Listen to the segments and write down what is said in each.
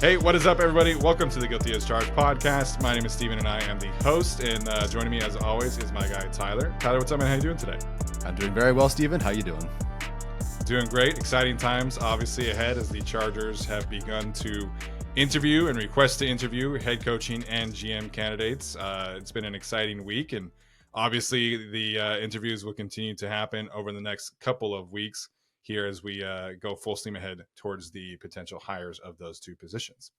Hey, what is up, everybody? Welcome to the Guilty as Charged podcast. My name is Steven, and I am the host. And joining me, as always, is my guy, Tyler. Tyler, what's up, man? How you doing today? I'm doing very well, Steven. How you doing? Doing great. Exciting times, obviously, ahead as the Chargers have begun to interview and request to interview head coaching and GM candidates. It's been an exciting week, and obviously the interviews will continue to happen over the next couple of weeks here as we go full steam ahead towards the potential hires of those two positions.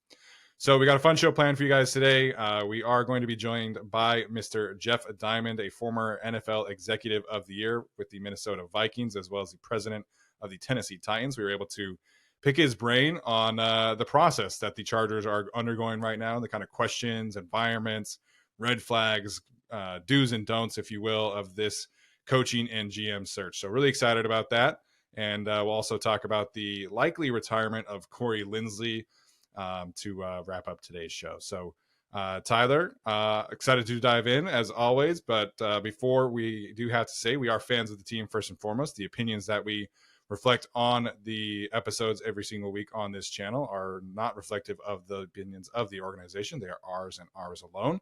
So we got a fun show planned for you guys today. We are going to be joined by Mr. Jeff Diamond, a former NFL Executive of the Year with the Minnesota Vikings, as well as the president of the Tennessee Titans. We were able to pick his brain on the process that the Chargers are undergoing right now, the kind of questions, environments, red flags, do's and don'ts, if you will, of this coaching and GM search. So really excited about that. And we'll also talk about the likely retirement of Corey Linsley to wrap up today's show. So, Tyler, excited to dive in as always. But before we do have to say, we are fans of the team first and foremost. The opinions that we reflect on the episodes every single week on this channel are not reflective of the opinions of the organization. They are ours and ours alone.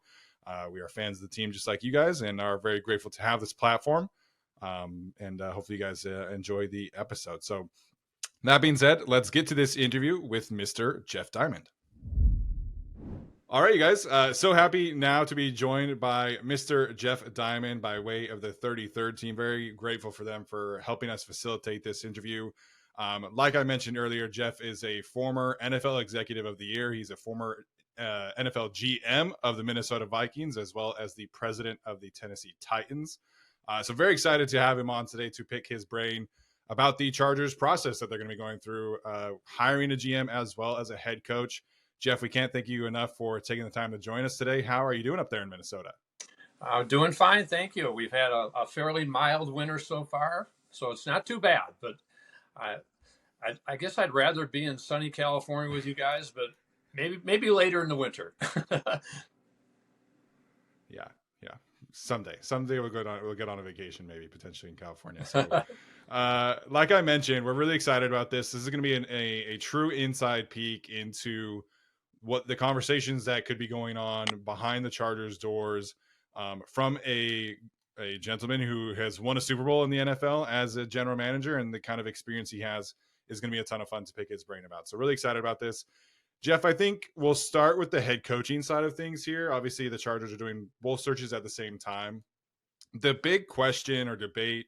We are fans of the team just like you guys and are very grateful to have this platform. And hopefully you guys enjoy the episode. So that being said, let's get to this interview with Mr. Jeff Diamond. All right, you guys. So happy now to be joined by Mr. Jeff Diamond by way of the 33rd team. Very grateful for them for helping us facilitate this interview. Like I mentioned earlier, Jeff is a former NFL Executive of the Year. He's a former NFL GM of the Minnesota Vikings, as well as the president of the Tennessee Titans. So very excited to have him on today to pick his brain about the Chargers process that they're going to be going through, hiring a GM as well as a head coach. Jeff, we can't thank you enough for taking the time to join us today. How are you doing up there in Minnesota? Doing fine, thank you. We've had a fairly mild winter so far, so it's not too bad. But I guess I'd rather be in sunny California with you guys, but maybe later in the winter. Yeah. Someday we'll get on a vacation, maybe potentially in California. So, like I mentioned, we're really excited about this. This is going to be a true inside peek into what the conversations that could be going on behind the Chargers doors, from a gentleman who has won a Super Bowl in the NFL as a general manager, and the kind of experience he has is going to be a ton of fun to pick his brain about. So really excited about this. Jeff, I think we'll start with the head coaching side of things here. Obviously, the Chargers are doing both searches at the same time. The big question or debate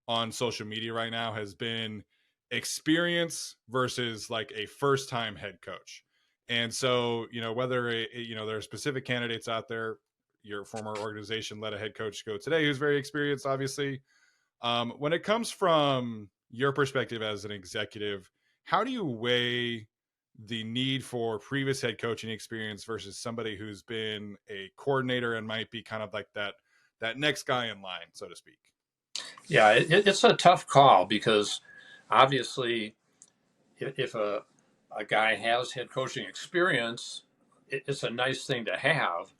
on social media right now has been experience versus like a first-time head coach. And so, whether there are specific candidates out there, your former organization let a head coach go today who's very experienced, obviously. When it comes from your perspective as an executive, how do you weigh the need for previous head coaching experience versus somebody who's been a coordinator and might be kind of like that next guy in line, so to speak? Yeah, it's a tough call because obviously if a guy has head coaching experience, it's a nice thing to have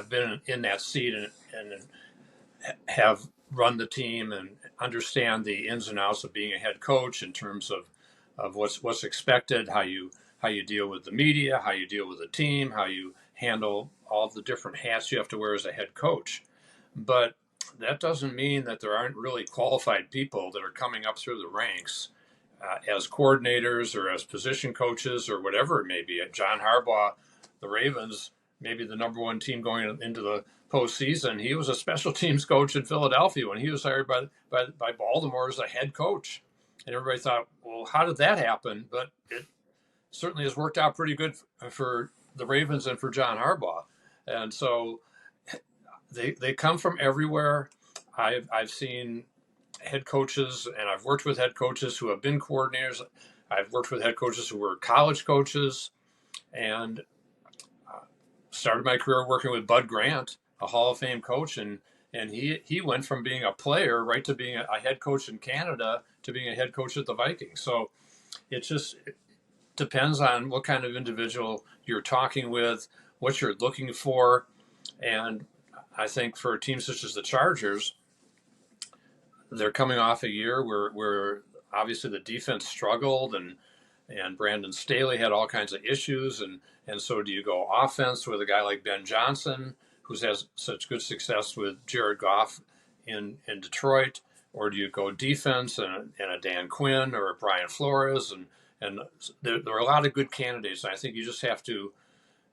been in that seat and have run the team and understand the ins and outs of being a head coach in terms of what's expected, how you deal with the media, how you deal with the team, how you handle all the different hats you have to wear as a head coach. But that doesn't mean that there aren't really qualified people that are coming up through the ranks as coordinators or as position coaches or whatever it may be. John Harbaugh, the Ravens, maybe the number one team going into the postseason, he was a special teams coach in Philadelphia when he was hired by Baltimore as a head coach. And everybody thought, well, how did that happen? But it certainly has worked out pretty good for the Ravens and for John Harbaugh. And so they come from everywhere. I've seen head coaches, and I've worked with head coaches who have been coordinators. I've worked with head coaches who were college coaches, and started my career working with Bud Grant, a Hall of Fame coach, and he went from being a player right to being a head coach in Canada to being a head coach at the Vikings. So it depends on what kind of individual you're talking with, what you're looking for. And I think for teams such as the Chargers, they're coming off a year where obviously the defense struggled and and Brandon Staley had all kinds of issues. And so do you go offense with a guy like Ben Johnson, who's has such good success with Jared Goff in Detroit, or do you go defense and a Dan Quinn or a Brian Flores? And there are a lot of good candidates. And I think you just have to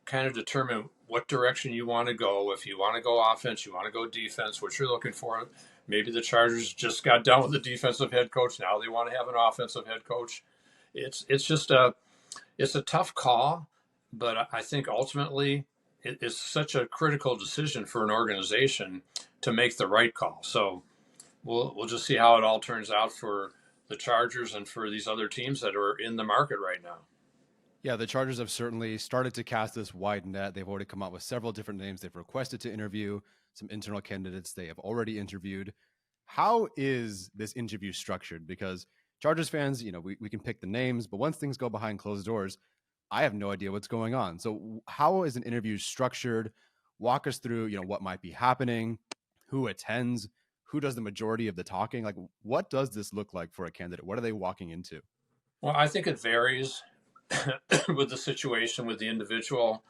kind of determine what direction you want to go. If you want to go offense, you want to go defense, what you're looking for. Maybe the Chargers just got done with the defensive head coach. Now they want to have an offensive head coach. It's just it's a tough call, but I think ultimately it's such a critical decision for an organization to make the right call. So we'll just see how it all turns out for the Chargers and for these other teams that are in the market right now. Yeah, the Chargers have certainly started to cast this wide net. They've already come out with several different names they've requested to interview, some internal candidates they have already interviewed. How is this interview structured? Because Chargers fans, we can pick the names, but once things go behind closed doors, I have no idea what's going on. So how is an interview structured? Walk us through, what might be happening, who attends, who does the majority of the talking? Like, what does this look like for a candidate? What are they walking into? Well, I think it varies with the situation, with the individual.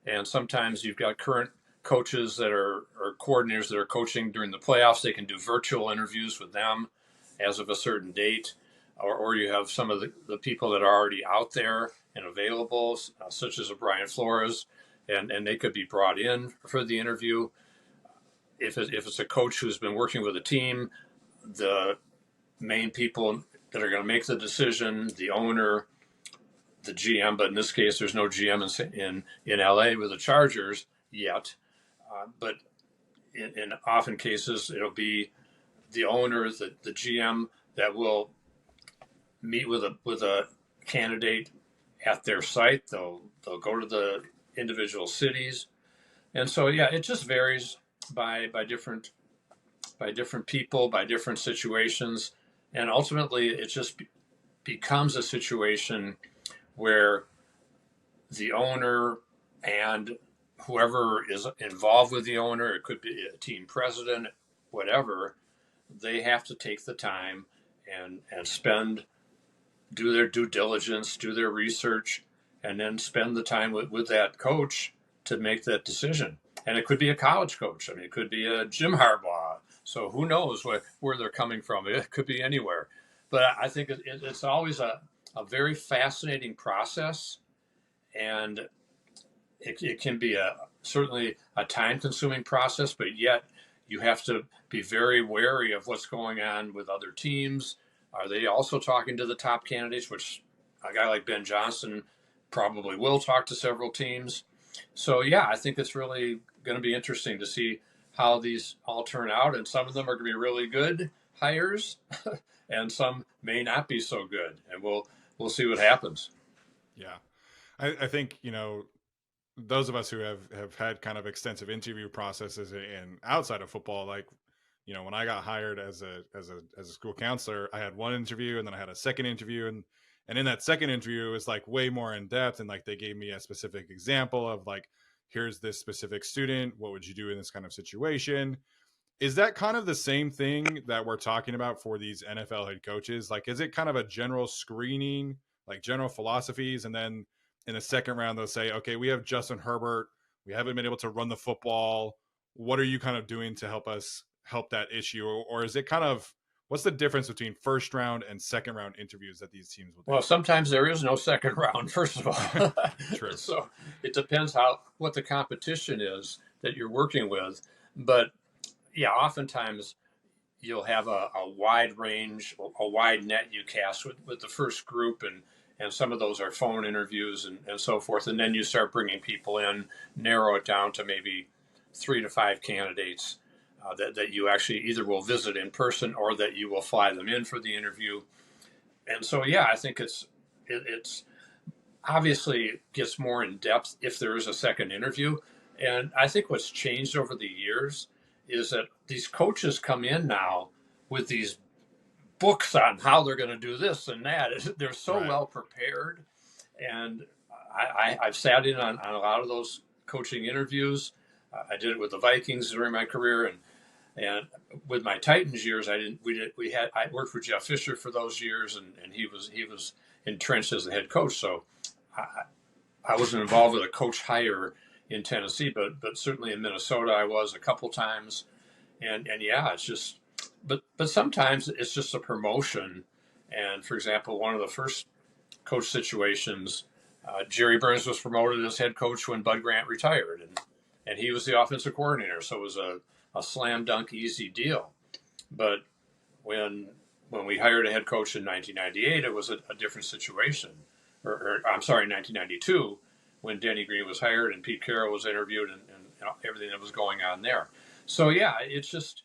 And sometimes you've got current coaches that are or coordinators that are coaching during the playoffs. They can do virtual interviews with them as of a certain date. Or you have some of the people that are already out there and available, such as a Brian Flores, and they could be brought in for the interview. If it's a coach who's been working with a team, the main people that are going to make the decision, the owner, the GM, but in this case, there's no GM in LA with the Chargers yet. But in often cases, it'll be the owner, the GM that will meet with a candidate at their site. They'll go to the individual cities, and so yeah, it just varies by different people, by different situations, and ultimately it just becomes a situation where the owner and whoever is involved with the owner, it could be a team president, whatever, they have to take the time and do their due diligence, do their research, and then spend the time with that coach to make that decision. And it could be a college coach. I mean, it could be a Jim Harbaugh. So who knows where they're coming from? It could be anywhere. But I think it's always a very fascinating process, and it can be certainly a time-consuming process, but yet you have to be very wary of what's going on with other teams. Are they also talking to the top candidates, which a guy like Ben Johnson probably will talk to several teams. So, yeah, I think it's really going to be interesting to see how these all turn out. And some of them are going to be really good hires, and some may not be so good. And we'll see what happens. Yeah. I think, those of us who have had kind of extensive interview processes and outside of football, like, when I got hired as a school counselor, I had one interview and then I had a second interview. And in that second interview, it was like way more in depth. And like, they gave me a specific example of like, here's this specific student. What would you do in this kind of situation? Is that kind of the same thing that we're talking about for these NFL head coaches? Like, is it kind of a general screening, like general philosophies? And then in the second round, they'll say, okay, we have Justin Herbert. We haven't been able to run the football. What are you kind of doing to help that issue? Or is it kind of, what's the difference between first round and second round interviews that these teams will do? Well, sometimes there is no second round, first of all. True. So it depends what the competition is that you're working with. But yeah, oftentimes you'll have a wide range, a wide net you cast with the first group, and some of those are phone interviews and so forth. And then you start bringing people in, narrow it down to maybe 3 to 5 candidates that you actually either will visit in person or that you will fly them in for the interview. And so, yeah, I think it's obviously gets more in depth if there is a second interview. And I think what's changed over the years is that these coaches come in now with these books on how they're going to do this and that. They're so Right. well prepared. And I've sat in on a lot of those coaching interviews. I did it with the Vikings during my career, and with my Titans years, I worked for Jeff Fisher for those years, and he was entrenched as the head coach. So I wasn't involved with a coach hire in Tennessee, but certainly in Minnesota I was a couple times, and yeah, it's just, but sometimes it's just a promotion. And for example, one of the first coach situations, Jerry Burns was promoted as head coach when Bud Grant retired, and he was the offensive coordinator, so it was a slam dunk easy deal. But when we hired a head coach in 1998, it was a different situation. Or I'm sorry, 1992, when Denny Green was hired and Pete Carroll was interviewed, and everything that was going on there. So yeah, it's just,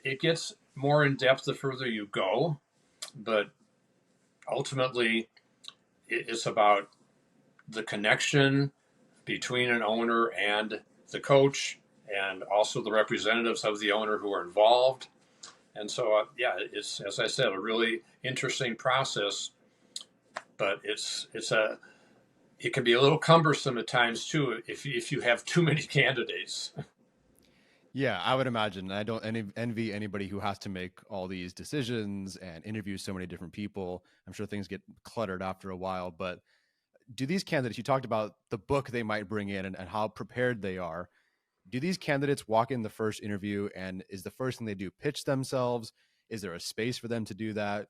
it gets more in depth the further you go, but ultimately it's about the connection between an owner and the coach, and also the representatives of the owner who are involved. And so, yeah, it's, as I said, a really interesting process, but it can be a little cumbersome at times too if you have too many candidates. Yeah, I would imagine. I don't envy anybody who has to make all these decisions and interview so many different people. I'm sure things get cluttered after a while, but do these candidates, you talked about the book they might bring in and how prepared they are. Do these candidates walk in the first interview and is the first thing they do pitch themselves? Is there a space for them to do that?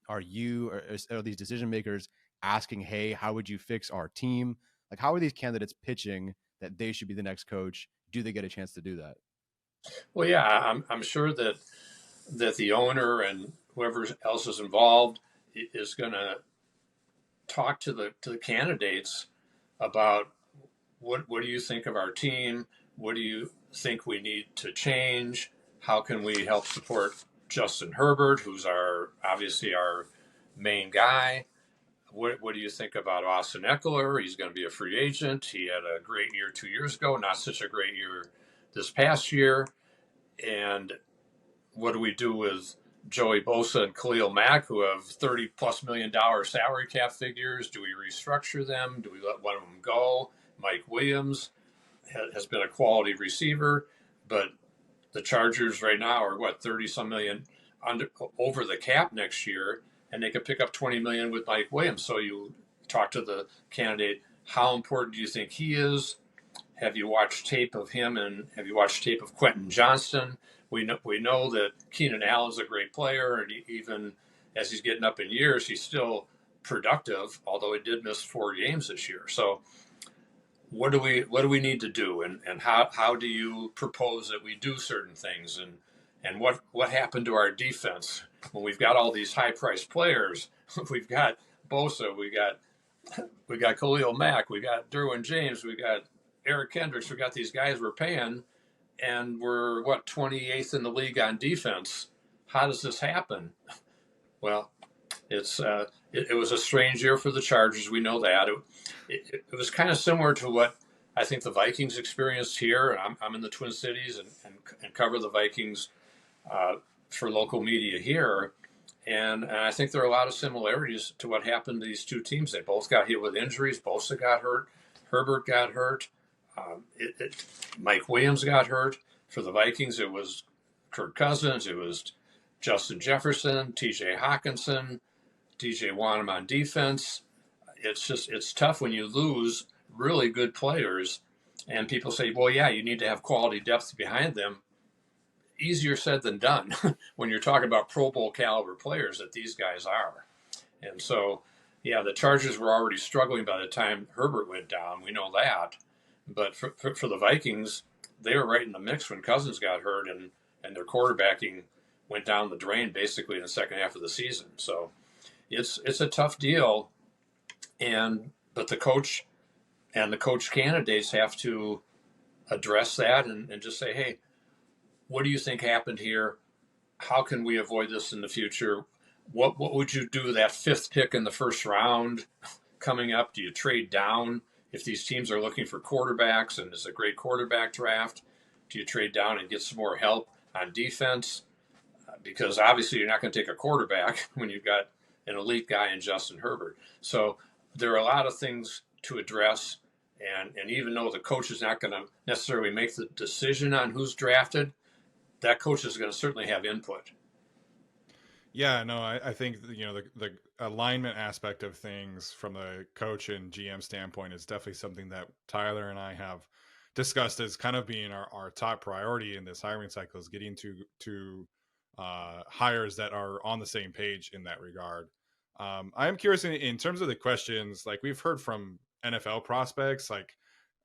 Are these decision makers asking, hey, how would you fix our team? Like, how are these candidates pitching that they should be the next coach? Do they get a chance to do that? Well, yeah, I'm sure that the owner and whoever else is involved is going to talk to the candidates about what do you think of our team? What do you think we need to change? How can we help support Justin Herbert, who's obviously our main guy? What do you think about Austin Eckler? He's going to be a free agent. He had a great year 2 years ago, not such a great year this past year. And what do we do with Joey Bosa and Khalil Mack, who have $30+ million salary cap figures? Do we restructure them? Do we let one of them go? Mike Williams has been a quality receiver, but the Chargers right now are 30 some million over the cap next year, and they could pick up 20 million with Mike Williams. So you talk to the candidate, how important do you think he is? Have you watched tape of him, and have you watched tape of Quentin Johnston? We know that Keenan Allen's a great player, and even as he's getting up in years, he's still productive, although he did miss 4 games this year. So what do we need to do, and how do you propose that we do certain things, and what happened to our defense when we've got all these high priced players? We've got Bosa, we got Khalil Mack, we got Derwin James, we got Eric Kendricks, we got these guys we're paying, and we're 28th in the league on defense. How does this happen? Well, it was a strange year for the Chargers. We know that. It was kind of similar to what I think the Vikings experienced here. I'm in the Twin Cities and cover the Vikings for local media here. And I think there are a lot of similarities to what happened to these two teams. They both got hit with injuries. Bosa got hurt. Herbert got hurt. Mike Williams got hurt. For the Vikings, it was Kirk Cousins. It was Justin Jefferson, T.J. Hawkinson, DJ Wanham on defense. It's tough when you lose really good players, and people say, well, yeah, you need to have quality depth behind them. Easier said than done when you're talking about Pro Bowl caliber players that these guys are. And so, yeah, the Chargers were already struggling by the time Herbert went down. We know that. But for the Vikings, they were right in the mix when Cousins got hurt, and their quarterbacking went down the drain basically in the second half of the season. So it's a tough deal, but the coach and the coach candidates have to address that and just say, hey, what do you think happened here? How can we avoid this in the future? What would you do that 5th pick in the first round coming up? Do you trade down if these teams are looking for quarterbacks and it's a great quarterback draft? Do you trade down and get some more help on defense? Because obviously you're not going to take a quarterback when you've got an elite guy in Justin Herbert. So there are a lot of things to address. And even though the coach is not going to necessarily make the decision on who's drafted, that coach is going to certainly have input. Yeah, no, I think the alignment aspect of things from the coach and GM standpoint is definitely something that Tyler and I have discussed as kind of being our top priority in this hiring cycle, is getting to hires that are on the same page in that regard. I am curious in terms of the questions, like we've heard from NFL prospects, like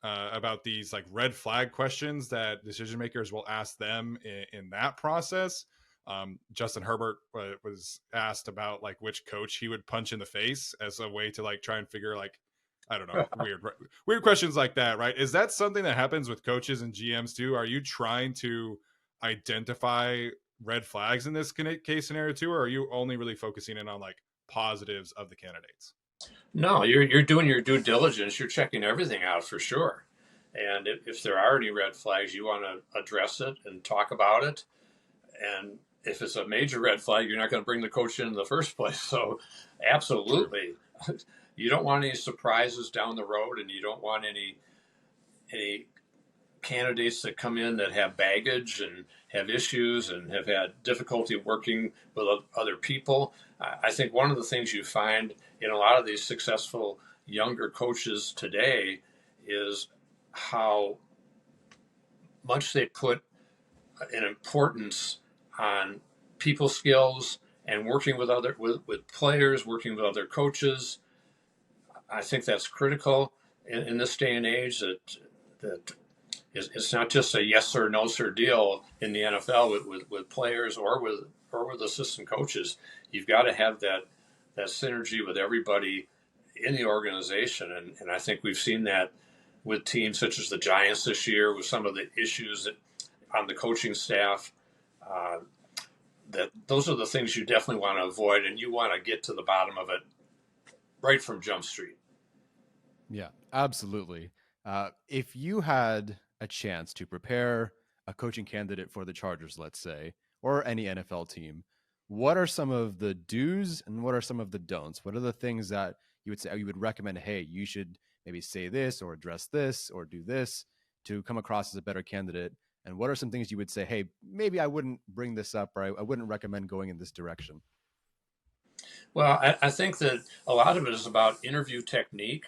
about these like red flag questions that decision makers will ask them in that process. Justin Herbert was asked about like which coach he would punch in the face as a way to like try and figure like, I don't know, weird questions like that, right? Is that something that happens with coaches and GMs too? Are you trying to identify red flags in this case scenario too, or are you only really focusing in on like positives of the candidates? No, you're doing your due diligence. You're checking everything out for sure. And if there are any red flags, you want to address it and talk about it. And if it's a major red flag, you're not going to bring the coach in the first place. So, True. absolutely, you don't want any surprises down the road, and you don't want any candidates that come in that have baggage and have issues and have had difficulty working with other people. I think one of the things you find in a lot of these successful younger coaches today is how much they put an importance on people skills and working with with players, working with other coaches. I think that's critical in this day and age. That it's not just a yes or no sir deal in the NFL with players or with assistant coaches. You've got to have that synergy with everybody in the organization, and I think we've seen that with teams such as the Giants this year with some of the issues on the coaching staff. Uh, that those are the things you definitely want to avoid, and you want to get to the bottom of it right from Jump Street. Yeah, absolutely. If you had a chance to prepare a coaching candidate for the Chargers, let's say, or any NFL team, what are some of the do's and what are some of the don'ts? What are the things that you would say you would recommend? Hey, you should maybe say this or address this or do this to come across as a better candidate. And what are some things you would say, hey, maybe I wouldn't bring this up or I wouldn't recommend going in this direction? Well, I think that a lot of it is about interview technique.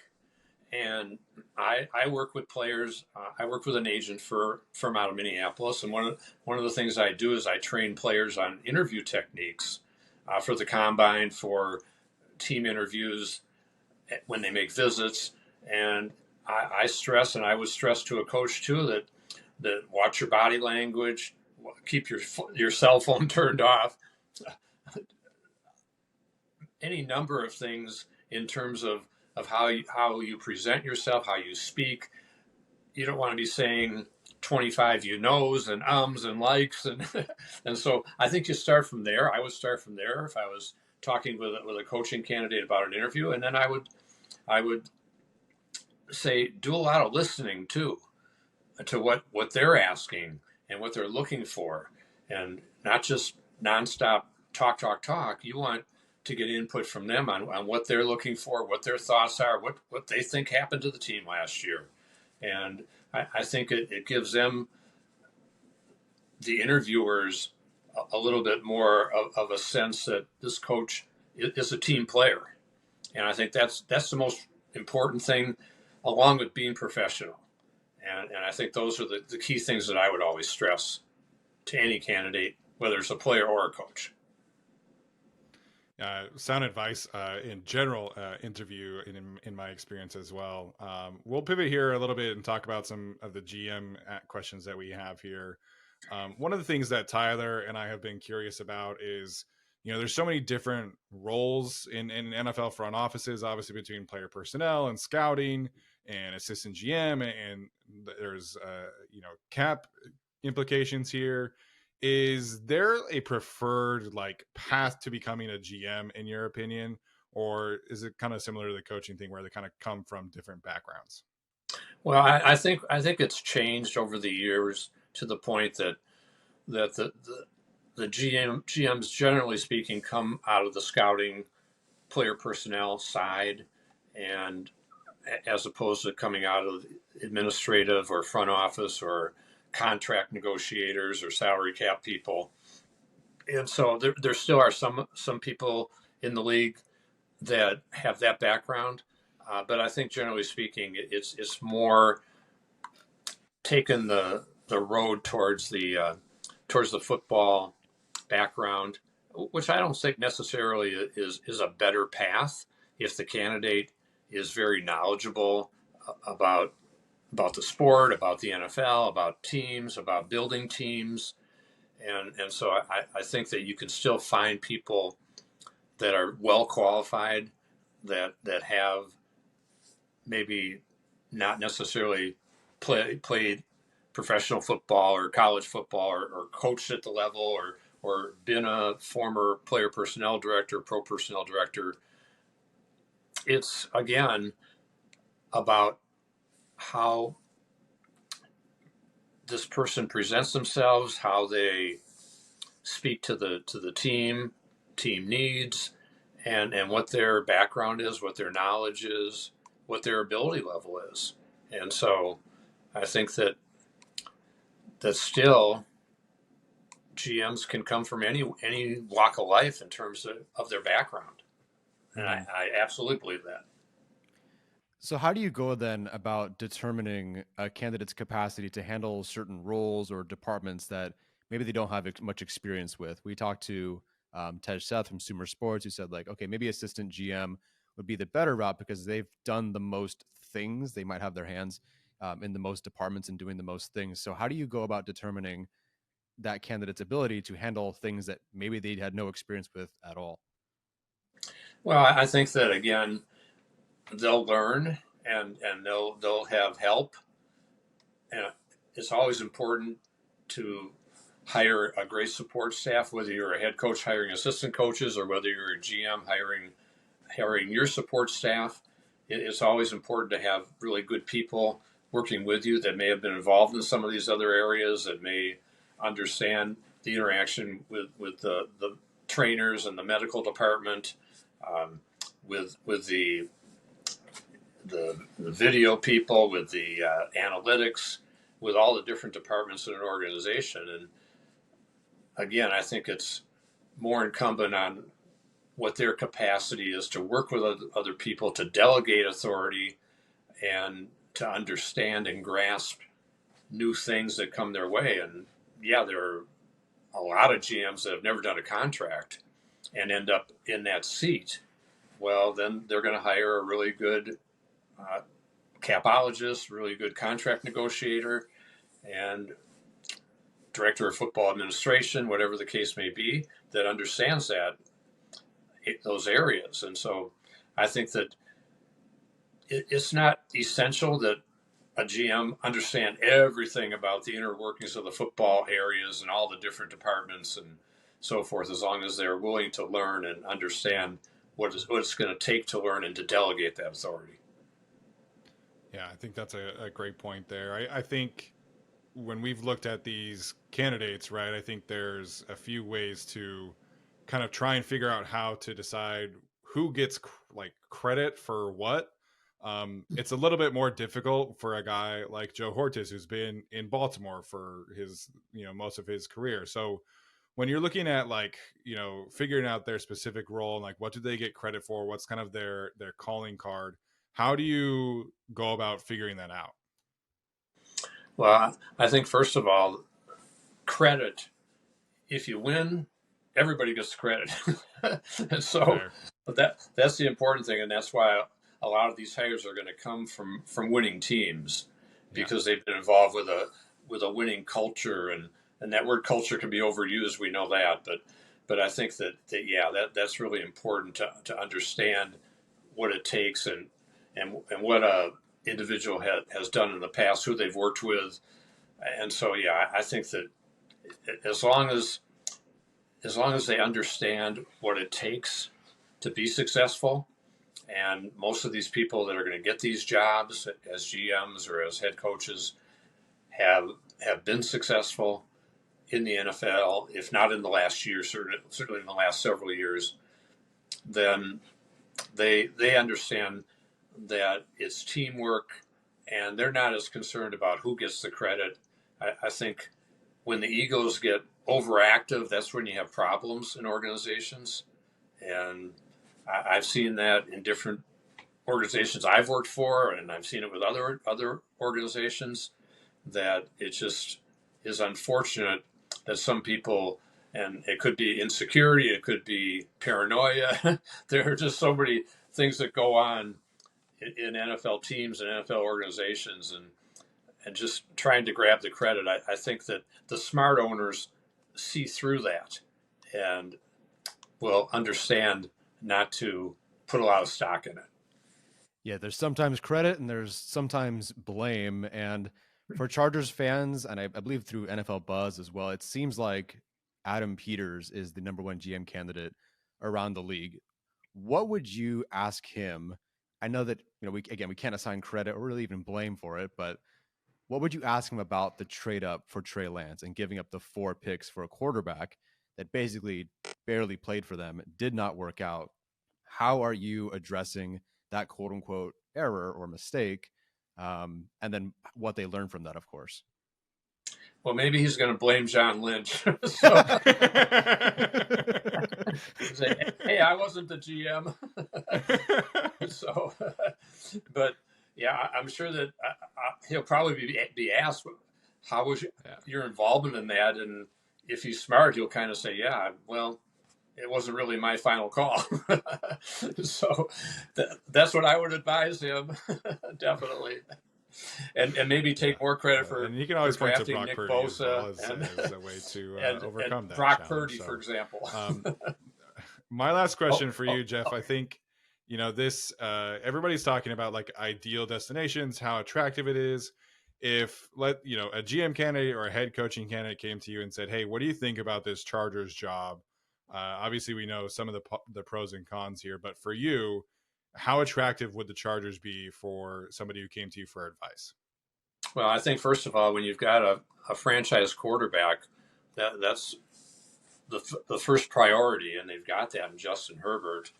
And I work with players. I work with an agent from out of Minneapolis, and one of the things I do is I train players on interview techniques for the combine, for team interviews, when they make visits. And I stress, and I would stress to a coach too, that watch your body language, keep your cell phone turned off, any number of things in terms of how you present yourself, how you speak. You don't want to be saying 25 you knows and ums and likes and and so I think you start from there. I would start from there if I was talking with a coaching candidate about an interview, and then I would say do a lot of listening too to what they're asking and what they're looking for, and not just nonstop talk. You want to get input from them on what they're looking for, what their thoughts are, what they think happened to the team last year. And I think it gives them, the interviewers, a little bit more of a sense that this coach is a team player. And I think that's the most important thing, along with being professional. And I think those are the key things that I would always stress to any candidate, whether it's a player or a coach. Sound advice in general interview in my experience as well. We'll pivot here a little bit and talk about some of the GM questions that we have here. One of the things that Tyler and I have been curious about is, there's so many different roles in NFL front offices, obviously between player personnel and scouting and assistant GM, and there's cap implications here. Is there a preferred like path to becoming a GM in your opinion, or is it kind of similar to the coaching thing where they kind of come from different backgrounds? Well, I think it's changed over the years to the point that the GMs, generally speaking, come out of the scouting player personnel side, and as opposed to coming out of administrative or front office or contract negotiators or salary cap people. and so there still are some people in the league that have that background, but I think generally speaking, it's more taken the road towards the football background, which I don't think necessarily is a better path if the candidate is very knowledgeable about the sport, about the NFL, about teams, about building teams, and so I think that you can still find people that are well qualified, that have maybe not necessarily played professional football or college football, or coached at the level, or been a former player personnel director, pro personnel director. It's again about how this person presents themselves, how they speak to the team needs, and what their background is, what their knowledge is, what their ability level is. And so I think that still GMs can come from any walk of life in terms of their background. And I absolutely believe that. So how do you go then about determining a candidate's capacity to handle certain roles or departments that maybe they don't have much experience with? We talked to Tej Seth from Sumer Sports, who said like, okay, maybe assistant GM would be the better route because they've done the most things. They might have their hands in the most departments and doing the most things. So how do you go about determining that candidate's ability to handle things that maybe they had no experience with at all? Well, I think that again, they'll learn, and they'll have help. And it's always important to hire a great support staff, whether you're a head coach hiring assistant coaches, or whether you're a GM hiring your support staff. It's always important to have really good people working with you that may have been involved in some of these other areas, that may understand the interaction with the trainers and the medical department, with the video people, with the analytics, with all the different departments in an organization. And again, I think it's more incumbent on what their capacity is to work with other people, to delegate authority, and to understand and grasp new things that come their way. And yeah, there are a lot of GMs that have never done a contract and end up in that seat. Well, then they're going to hire a really good capologist, really good contract negotiator, and director of football administration, whatever the case may be, that understands those areas. And so I think that it's not essential that a GM understand everything about the inner workings of the football areas and all the different departments and so forth, as long as they're willing to learn and understand what it's going to take to learn and to delegate that authority. Yeah, I think that's a great point there. I think when we've looked at these candidates, right, I think there's a few ways to kind of try and figure out how to decide who gets like credit for what. It's a little bit more difficult for a guy like Joe Hortis, who's been in Baltimore for his, most of his career. So when you're looking at like, figuring out their specific role and like what do they get credit for, what's kind of their calling card, how do you go about figuring that out? Well, I think first of all, credit. If you win, everybody gets credit. And so, Fair. but that's the important thing, and that's why a lot of these hires are going to come from winning teams, because they've been involved with a winning culture, and that word culture can be overused. We know that, but I think that's really important to understand what it takes, and what a individual has done in the past, who they've worked with. And so I think that as long as they understand what it takes to be successful, and most of these people that are going to get these jobs as GMs or as head coaches have been successful in the NFL, if not in the last year, certainly in the last several years, then they understand that it's teamwork, and they're not as concerned about who gets the credit. I think when the egos get overactive, that's when you have problems in organizations. And I've seen that in different organizations I've worked for, and I've seen it with other organizations, that it just is unfortunate that some people, and it could be insecurity, it could be paranoia. There are just so many things that go on in NFL teams and NFL organizations, and just trying to grab the credit. I think that the smart owners see through that and will understand not to put a lot of stock in it. Yeah, there's sometimes credit and there's sometimes blame. And for Chargers fans, and I believe through NFL Buzz as well, it seems like Adam Peters is the number one GM candidate around the league. What would you ask him? I know that, we can't assign credit or really even blame for it, but what would you ask him about the trade up for Trey Lance and giving up the 4 picks for a quarterback that basically barely played for them, did not work out? How are you addressing that quote unquote error or mistake? And then what they learned from that, of course. Well, maybe he's going to blame John Lynch. Say, hey, I wasn't the GM. But yeah, I'm sure that he'll probably be asked, how was your involvement in that? And if he's smart, he'll kind of say, yeah, well, it wasn't really my final call. So that's what I would advise him. Definitely. And maybe take more credit for, and you can always point to drafting Brock Nick Purdy Bosa as a way to overcome that Brock challenge. Purdy, for example. My last question for you, Jeff, I think, this, everybody's talking about like ideal destinations, how attractive it is. If a GM candidate or a head coaching candidate came to you and said, hey, what do you think about this Chargers job? Obviously we know some of the pros and cons here, but for you, how attractive would the Chargers be for somebody who came to you for advice? Well, I think first of all, when you've got a franchise quarterback, that's the first priority, and they've got that in Justin Herbert.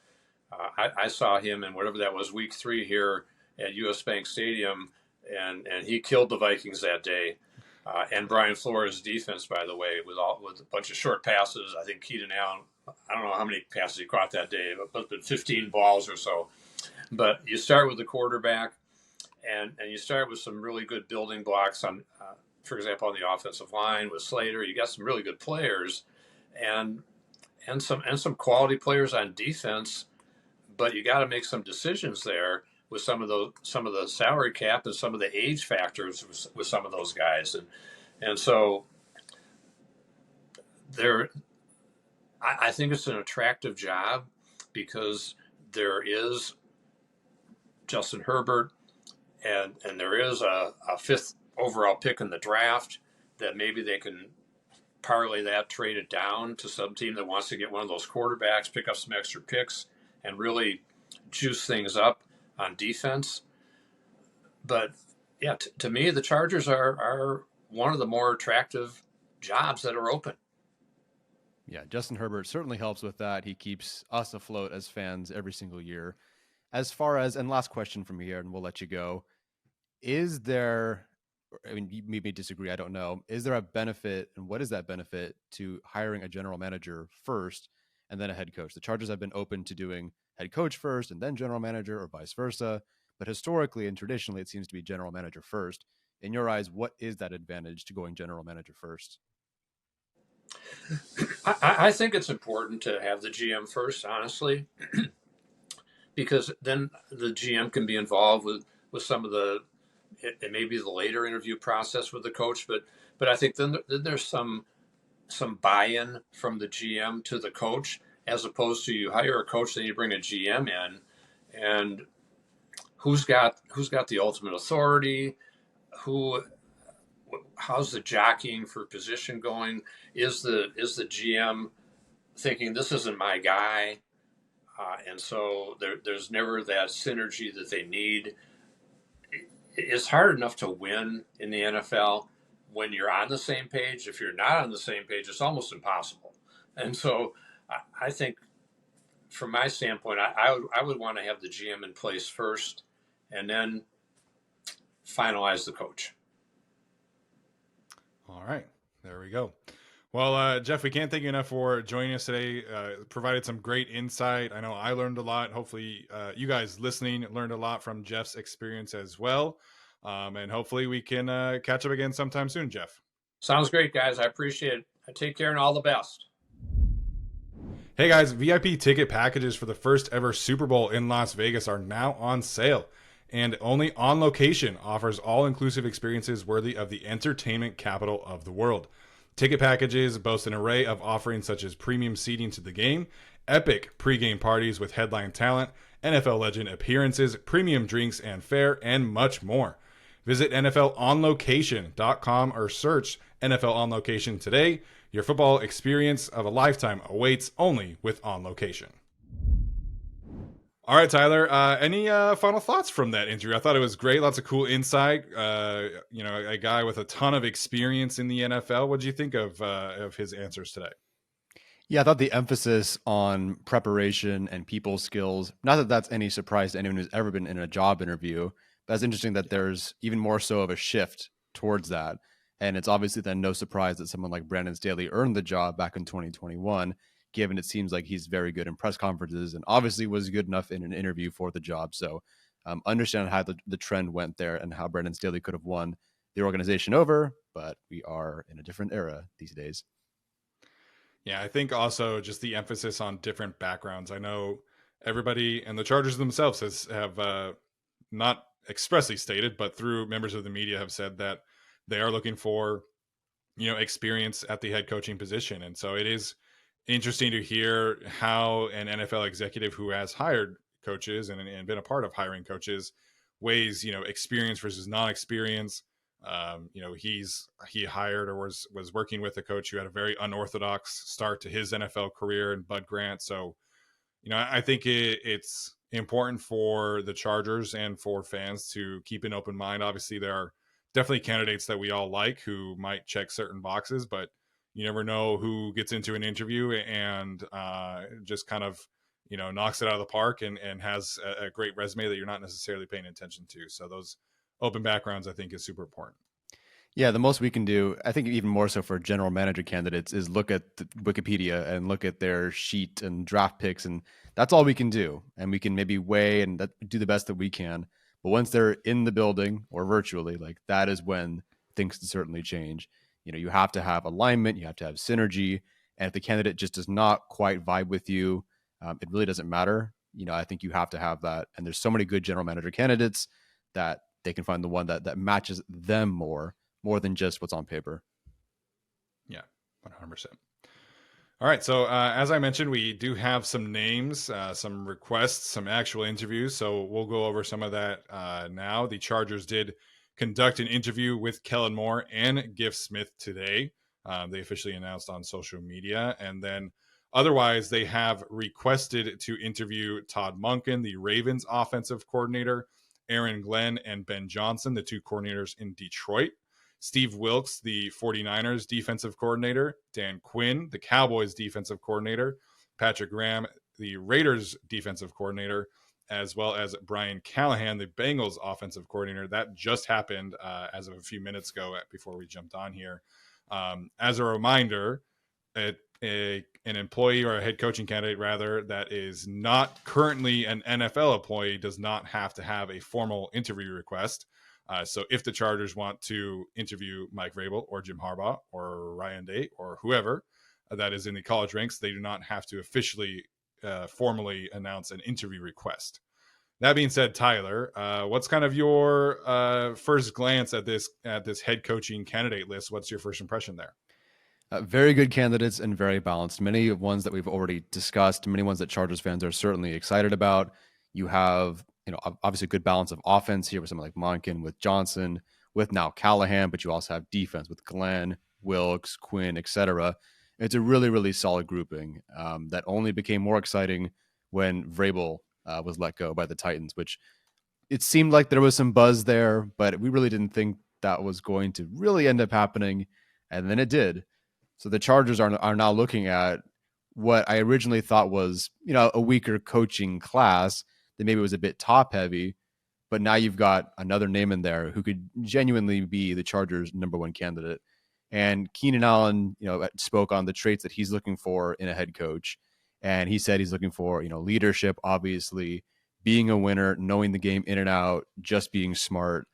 I saw him in whatever that was, week 3 here at US Bank Stadium, and he killed the Vikings that day. And Brian Flores' defense, by the way, with a bunch of short passes. I think Keenan Allen, I don't know how many passes he caught that day, but 15 balls or so. But you start with the quarterback, and you start with some really good building blocks on, for example, on the offensive line with Slater. You got some really good players, and some quality players on defense. But you got to make some decisions there with some of the salary cap and some of the age factors with some of those guys, and so there. I think it's an attractive job because there is Justin Herbert, and there is a 5th overall pick in the draft that maybe they can parlay that, trade it down to some team that wants to get one of those quarterbacks, pick up some extra picks, and really juice things up on defense. But yeah, to me, the Chargers are one of the more attractive jobs that are open. Yeah, Justin Herbert certainly helps with that. He keeps us afloat as fans every single year. As far as, and last question from here, and we'll let you go. Is there, you may disagree, I don't know. Is there a benefit, and what is that benefit to hiring a general manager first and then a head coach? The Chargers have been open to doing head coach first and then general manager, or vice versa. But historically and traditionally, it seems to be general manager first. In your eyes, what is that advantage to going general manager first? I think it's important to have the GM first, honestly, because then the GM can be involved with some of it may be the later interview process with the coach, but I think then there's some buy-in from the GM to the coach, as opposed to you hire a coach, then you bring a GM in, and who's got the ultimate authority, how's the jockeying for position going? Is the GM thinking this isn't my guy? And so there's never that synergy that they need. It's hard enough to win in the NFL when you're on the same page. If you're not on the same page, it's almost impossible. And so I think from my standpoint, I would want to have the GM in place first and then finalize the coach. All right. There we we go. Well, Jeff, we can't thank you enough for joining us today. Provided some great insight. I know I learned a lot. Hopefully, you guys listening learned a lot from Jeff's experience as well. And hopefully we can catch up again sometime soon, Jeff. Sounds great, guys. I appreciate it. Take care and all the best. Hey guys, VIP ticket packages for the first ever Super Bowl in Las Vegas are now on sale. And only On Location offers all-inclusive experiences worthy of the entertainment capital of the world. Ticket packages boast an array of offerings such as premium seating to the game, epic pregame parties with headline talent, NFL legend appearances, premium drinks and fare, and much more. Visit NFLOnLocation.com or search NFL On Location today. Your football experience of a lifetime awaits only with On Location. All right, Tyler, any final thoughts from that interview? I thought it was great. Lots of cool insight. A guy with a ton of experience in the NFL. What did you think of his answers today? Yeah, I thought the emphasis on preparation and people skills, not that that's any surprise to anyone who's ever been in a job interview, but it's interesting that there's even more so of a shift towards that. And it's obviously then no surprise that someone like Brandon Staley earned the job back in 2021, given it seems like he's very good in press conferences and obviously was good enough in an interview for the job. So understand how the trend went there and how Brandon Staley could have won the organization over, but we are in a different era these days. Yeah, I think also just the emphasis on different backgrounds. I know everybody and the Chargers themselves have not expressly stated, but through members of the media have said that they are looking for, experience at the head coaching position. And so it is interesting to hear how an NFL executive who has hired coaches and been a part of hiring coaches weighs, experience versus non-experience. He hired or was working with a coach who had a very unorthodox start to his NFL career in Bud Grant. So, I think it's important for the Chargers and for fans to keep an open mind. Obviously, there are definitely candidates that we all like who might check certain boxes, but you never know who gets into an interview and just kind of, knocks it out of the park and has a great resume that you're not necessarily paying attention to. So those open backgrounds, I think, is super important. Yeah, the most we can do, I think even more so for general manager candidates, is look at Wikipedia and look at their sheet and draft picks, and that's all we can do. And we can maybe weigh and do the best that we can. But once they're in the building or virtually, like that is when things can certainly change. You have to have alignment, you have to have synergy, and if the candidate just does not quite vibe with you, it really doesn't matter. I think you have to have that. And there's so many good general manager candidates that they can find the one that matches them more than just what's on paper. Yeah, 100%. All right. So as I mentioned, we do have some names, some requests, some actual interviews. So we'll go over some of that now. The Chargers did conduct an interview with Kellen Moore and Giff Smith today. They officially announced on social media. And then otherwise, they have requested to interview Todd Monken, the Ravens offensive coordinator, Aaron Glenn and Ben Johnson, the two coordinators in Detroit, Steve Wilkes, the 49ers defensive coordinator, Dan Quinn, the Cowboys defensive coordinator, Patrick Graham, the Raiders defensive coordinator, as well as Brian Callahan, the Bengals offensive coordinator. That just happened as of a few minutes ago before we jumped on here. As a reminder, an employee or a head coaching candidate, rather, that is not currently an NFL employee does not have to have a formal interview request. So if the Chargers want to interview Mike Vrabel or Jim Harbaugh or Ryan Day or whoever that is in the college ranks, they do not have to officially formally announce an interview request. That being said, Tyler, what's kind of your first glance at this head coaching candidate list? What's your first impression there? Very good candidates and very balanced. Many ones that we've already discussed, many ones that Chargers fans are certainly excited about. You have, obviously a good balance of offense here with someone like Monken, with Johnson, with now Callahan, but you also have defense with Glenn, Wilkes, Quinn, etc. It's a really, really solid grouping that only became more exciting when Vrabel was let go by the Titans, which it seemed like there was some buzz there, but we really didn't think that was going to really end up happening. And then it did. So the Chargers are now looking at what I originally thought was, a weaker coaching class that maybe was a bit top heavy, but now you've got another name in there who could genuinely be the Chargers' number one candidate. And Keenan Allen, spoke on the traits that he's looking for in a head coach. And he said he's looking for, leadership, obviously, being a winner, knowing the game in and out, just being smart.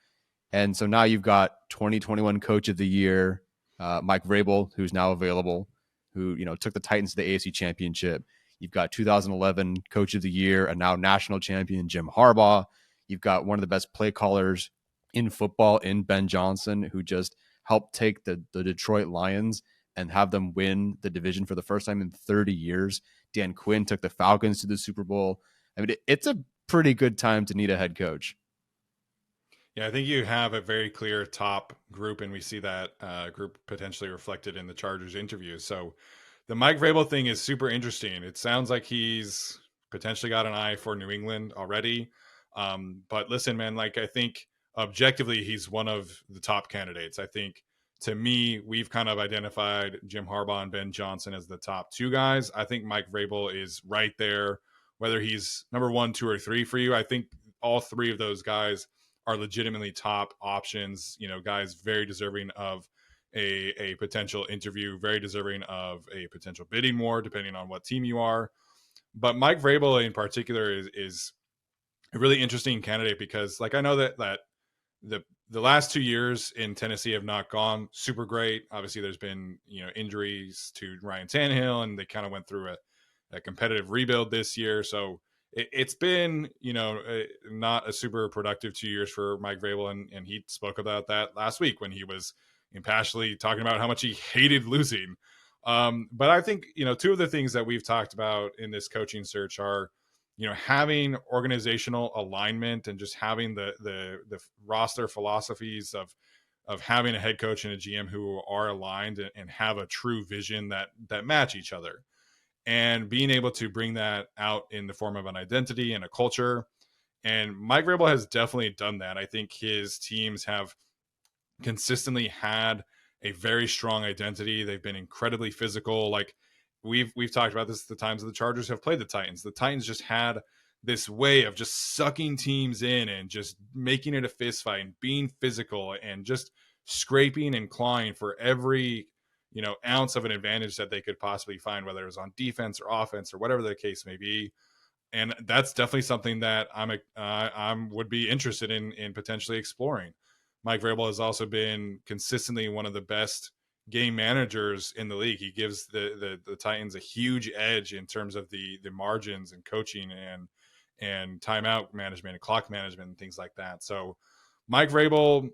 And so now you've got 2021 Coach of the Year, Mike Vrabel, who's now available, who took the Titans to the AFC Championship. You've got 2011 Coach of the Year, and now national champion Jim Harbaugh. You've got one of the best play callers in football in Ben Johnson, who just helped take the Detroit Lions and have them win the division for the first time in 30 years. Dan Quinn took the Falcons to the Super Bowl. I mean, it's a pretty good time to need a head coach. Yeah, I think you have a very clear top group, and we see that group potentially reflected in the Chargers interview. So the Mike Vrabel thing is super interesting. It sounds like he's potentially got an eye for New England already. But listen, man, I think objectively, he's one of the top candidates. I think, to me, we've kind of identified Jim Harbaugh and Ben Johnson as the top two guys. I think Mike Vrabel is right there, whether he's number 1, 2, or 3 for you. I think all three of those guys are legitimately top options, guys very deserving of a potential interview, very deserving of a potential bidding war, depending on what team you are. But Mike Vrabel in particular is a really interesting candidate because, I know that the last 2 years in Tennessee have not gone super great. Obviously, there's been injuries to Ryan Tannehill, and they kind of went through a competitive rebuild this year. So it's been, not a super productive 2 years for Mike Vrabel, and he spoke about that last week when he was impassionately talking about how much he hated losing. But I think, two of the things that we've talked about in this coaching search are, having organizational alignment and just having the roster philosophies of having a head coach and a GM who are aligned and have a true vision that match each other. And being able to bring that out in the form of an identity and a culture. And Mike Vrabel has definitely done that. I think his teams have consistently had a very strong identity. They've been incredibly physical. We've talked about this at the times the Chargers have played the Titans. The Titans just had this way of just sucking teams in and just making it a fist fight and being physical and just scraping and clawing for every ounce of an advantage that they could possibly find, whether it was on defense or offense or whatever the case may be. And that's definitely something that I would be interested in potentially exploring. Mike Vrabel has also been consistently one of the best game managers in the league. He gives the Titans a huge edge in terms of the margins and coaching and timeout management and clock management and things like that. So Mike Vrabel,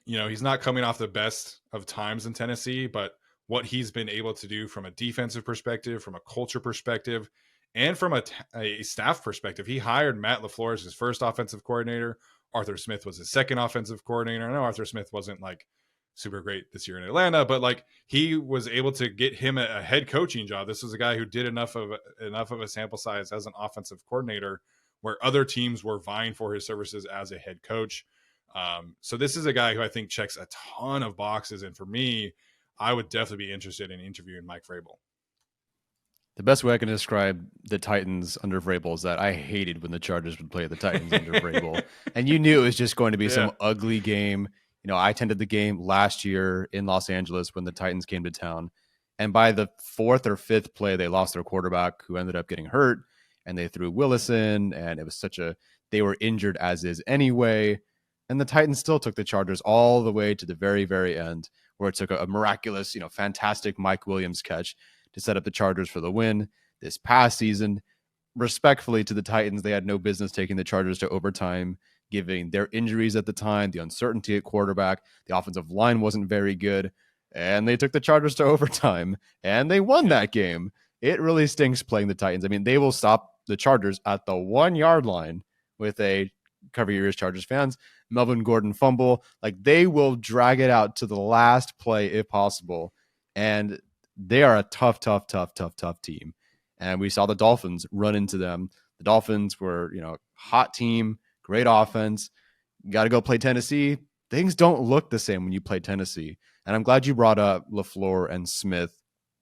he's not coming off the best of times in Tennessee, but what he's been able to do from a defensive perspective, from a culture perspective, and from a staff perspective. He hired Matt LaFleur as his first offensive coordinator. Arthur Smith was his second offensive coordinator. I know Arthur Smith wasn't super great this year in Atlanta, but he was able to get him a head coaching job. This was a guy who did enough of a sample size as an offensive coordinator where other teams were vying for his services as a head coach. So this is a guy who I think checks a ton of boxes. And for me, I would definitely be interested in interviewing Mike Vrabel. The best way I can describe the Titans under Vrabel is that I hated when the Chargers would play the Titans under Vrabel. And you knew it was just going to be some ugly game. I attended the game last year in Los Angeles when the Titans came to town. And by the 4th or 5th play, they lost their quarterback who ended up getting hurt. And they threw Willison. And it was they were injured as is anyway. And the Titans still took the Chargers all the way to the very, very end, where it took a miraculous, fantastic Mike Williams catch to set up the Chargers for the win this past season. Respectfully to the Titans, they had no business taking the Chargers to overtime, given their injuries at the time, the uncertainty at quarterback, the offensive line wasn't very good, and they took the Chargers to overtime, and they won that game. It really stinks playing the Titans. I mean, they will stop the Chargers at the 1-yard line with a, cover your ears, Chargers fans, Melvin Gordon fumble. They will drag it out to the last play if possible, and they are a tough team. And we saw the Dolphins run into them. The Dolphins were, hot team, great offense. You got to go play Tennessee. Things don't look the same when you play Tennessee. And I'm glad you brought up LaFleur and Smith.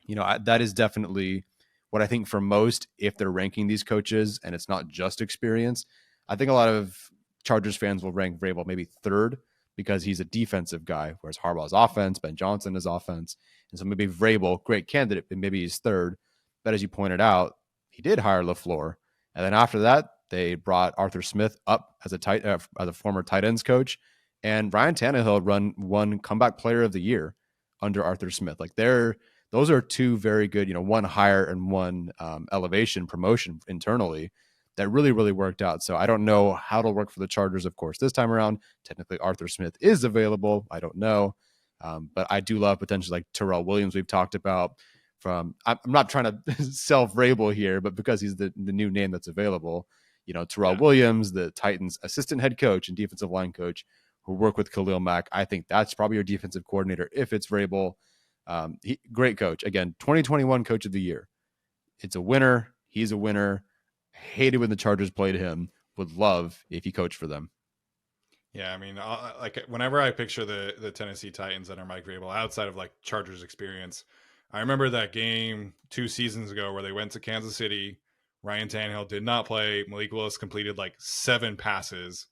That is definitely what I think for most, if they're ranking these coaches and it's not just experience, I think a lot of Chargers fans will rank Vrabel maybe 3rd because he's a defensive guy, whereas Harbaugh's offense, Ben Johnson is offense. And so maybe Vrabel, great candidate, but maybe he's third. But as you pointed out, he did hire LaFleur. And then after that, they brought Arthur Smith up as a former tight ends coach. And Ryan Tannehill won comeback player of the year under Arthur Smith. Like those are two very good, one hire and one elevation promotion internally that really, really worked out. So I don't know how it'll work for the Chargers, of course, this time around. Technically, Arthur Smith is available. I don't know. But I do love potentially like Terrell Williams we've talked about. I'm not trying to sell Vrabel here, but because he's the new name that's available, Terrell Williams, the Titans assistant head coach and defensive line coach who work with Khalil Mack. I think that's probably your defensive coordinator if it's Vrabel. Great coach. Again, 2021 coach of the year. It's a winner. He's a winner. Hated when the Chargers played him. Would love if he coached for them. Yeah, I mean, like whenever I picture the Tennessee Titans under Mike Vrabel, outside of like Chargers experience, I remember that game 2 seasons ago where they went to Kansas City. Ryan Tannehill did not play. Malik Willis completed like 7 passes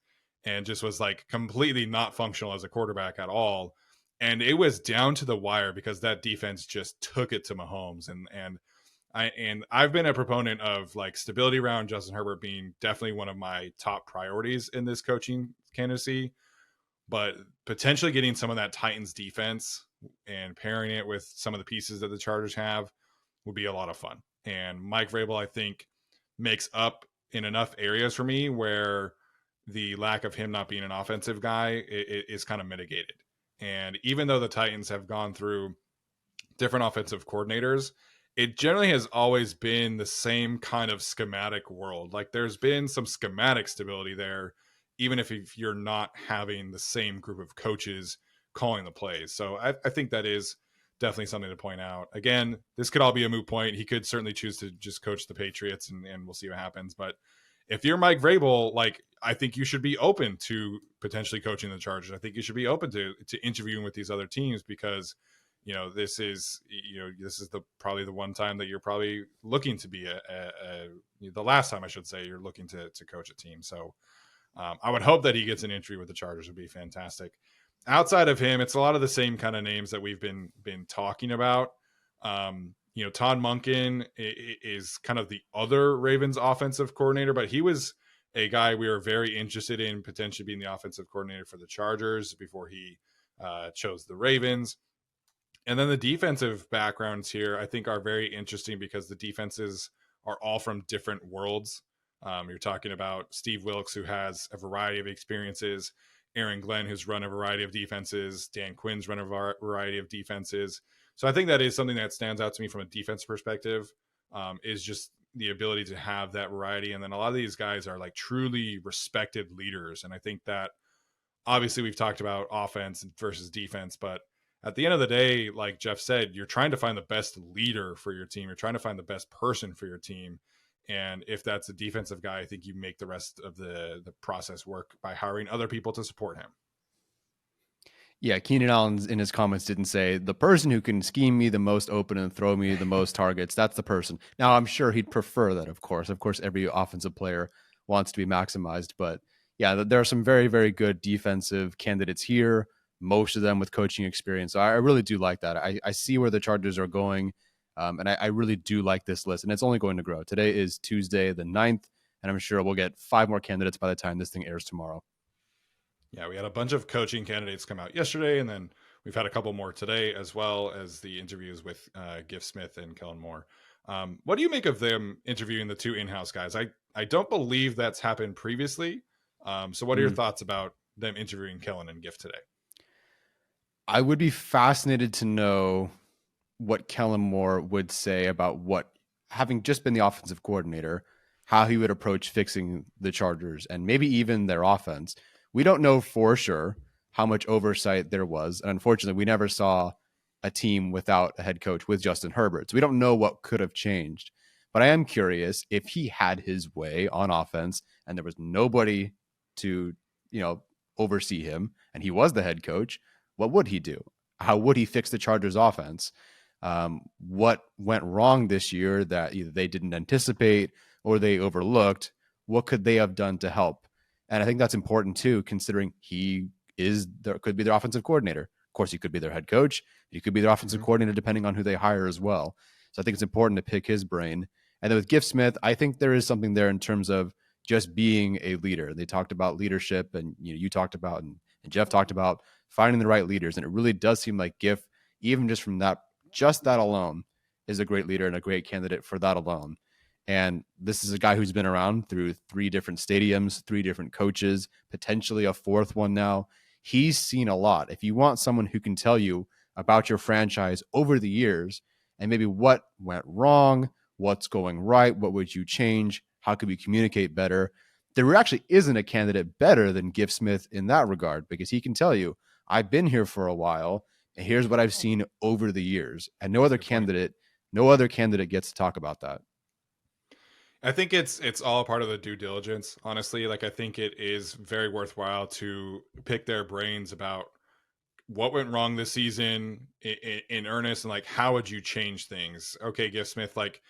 and just was like completely not functional as a quarterback at all. And it was down to the wire because that defense just took it to Mahomes. And I've been a proponent of like stability around Justin Herbert being definitely one of my top priorities in this coaching candidacy, but potentially getting some of that Titans defense and pairing it with some of the pieces that the Chargers have would be a lot of fun. And Mike Vrabel, I think, makes up in enough areas for me where the lack of him not being an offensive guy is kind of mitigated. And even though the Titans have gone through different offensive coordinators, it generally has always been the same kind of schematic world. Like there's been some schematic stability there, even if you're not having the same group of coaches calling the plays. So I think that is definitely something to point out. Again, this could all be a moot point. He could certainly choose to just coach the Patriots and we'll see what happens. But if you're Mike Vrabel, like I think you should be open to potentially coaching the Chargers. I think you should be open to interviewing with these other teams because this is probably the one time that you're probably looking to be the last time I should say you're looking to coach a team. So I would hope that he gets an interview with the Chargers. Would be fantastic. Outside of him, it's a lot of the same kind of names that we've been talking about. Todd Monken is kind of the other Ravens offensive coordinator, but he was a guy we were very interested in potentially being the offensive coordinator for the Chargers before he chose the Ravens. And then the defensive backgrounds here, I think, are very interesting because the defenses are all from different worlds. You're talking about Steve Wilkes, who has a variety of experiences, Aaron Glenn, who's run a variety of defenses, Dan Quinn's run a variety of defenses. So I think that is something that stands out to me from a defense perspective, is just the ability to have that variety. And then a lot of these guys are like truly respected leaders. And I think that obviously we've talked about offense versus defense, but at the end of the day, like Jeff said, you're trying to find the best leader for your team. You're trying to find the best person for your team. And if that's a defensive guy, I think you make the rest of the process work by hiring other people to support him. Yeah, Keenan Allen in his comments didn't say the person who can scheme me the most open and throw me the most targets. That's the person. Now, I'm sure he'd prefer that, of course. Of course, every offensive player wants to be maximized. But yeah, there are some very, very good defensive candidates here, most of them with coaching experience. So I really do like that. I see where the Chargers are going, and I really do like this list. And it's only going to grow. Today is Tuesday the 9th, and I'm sure we'll get 5 more candidates by the time this thing airs tomorrow. Yeah, we had a bunch of coaching candidates come out yesterday, and then we've had a couple more today, as well as the interviews with Giff Smith and Kellen Moore. What do you make of them interviewing the 2 in-house guys? I don't believe that's happened previously. So what are your thoughts about them interviewing Kellen and Giff today? I would be fascinated to know what Kellen Moore would say about what, having just been the offensive coordinator, how he would approach fixing the Chargers and maybe even their offense. We don't know for sure how much oversight there was. And unfortunately, we never saw a team without a head coach with Justin Herbert. So we don't know what could have changed. But I am curious if he had his way on offense and there was nobody to, oversee him and he was the head coach, what would he do? How would he fix the Chargers offense? What went wrong this year that either they didn't anticipate or they overlooked? What could they have done to help? And I think that's important too, considering he could be their offensive coordinator. Of course, he could be their head coach. He could be their offensive coordinator, depending on who they hire as well. So I think it's important to pick his brain. And then with Giff Smith, I think there is something there in terms of just being a leader. They talked about leadership, and you talked about, and Jeff talked about finding the right leaders. And it really does seem like Giff, even just from that alone, is a great leader and a great candidate for that alone. And this is a guy who's been around through 3 different stadiums, 3 different coaches, potentially a 4th one now. He's seen a lot. If you want someone who can tell you about your franchise over the years and maybe what went wrong, what's going right, what would you change, how could we communicate better, there actually isn't a candidate better than Giff Smith in that regard, because he can tell you, I've been here for a while, and here's what I've seen over the years. And no other candidate gets to talk about that. I think it's all part of the due diligence, honestly. Like, I think it is very worthwhile to pick their brains about what went wrong this season in earnest, and like, how would you change things? Okay, Giff Smith, like,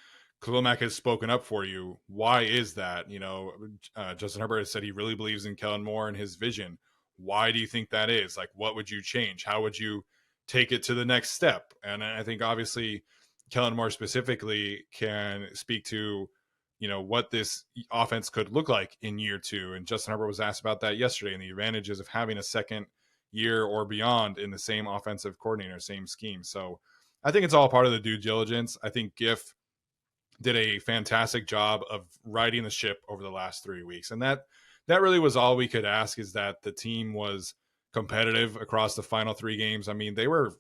Khalil Mack has spoken up for you. Why is that? Justin Herbert has said he really believes in Kellen Moore and his vision. Why do you think that is? Like, what would you change? How would you take it to the next step? And I think obviously Kellen Moore specifically can speak to what this offense could look like in year 2. And Justin Herbert was asked about that yesterday, and the advantages of having a second year or beyond in the same offensive coordinator, same scheme. So I think it's all part of the due diligence. I think Giff did a fantastic job of riding the ship over the last 3 weeks. And that really was all we could ask, is that the team was competitive across the final 3 games. I mean, they were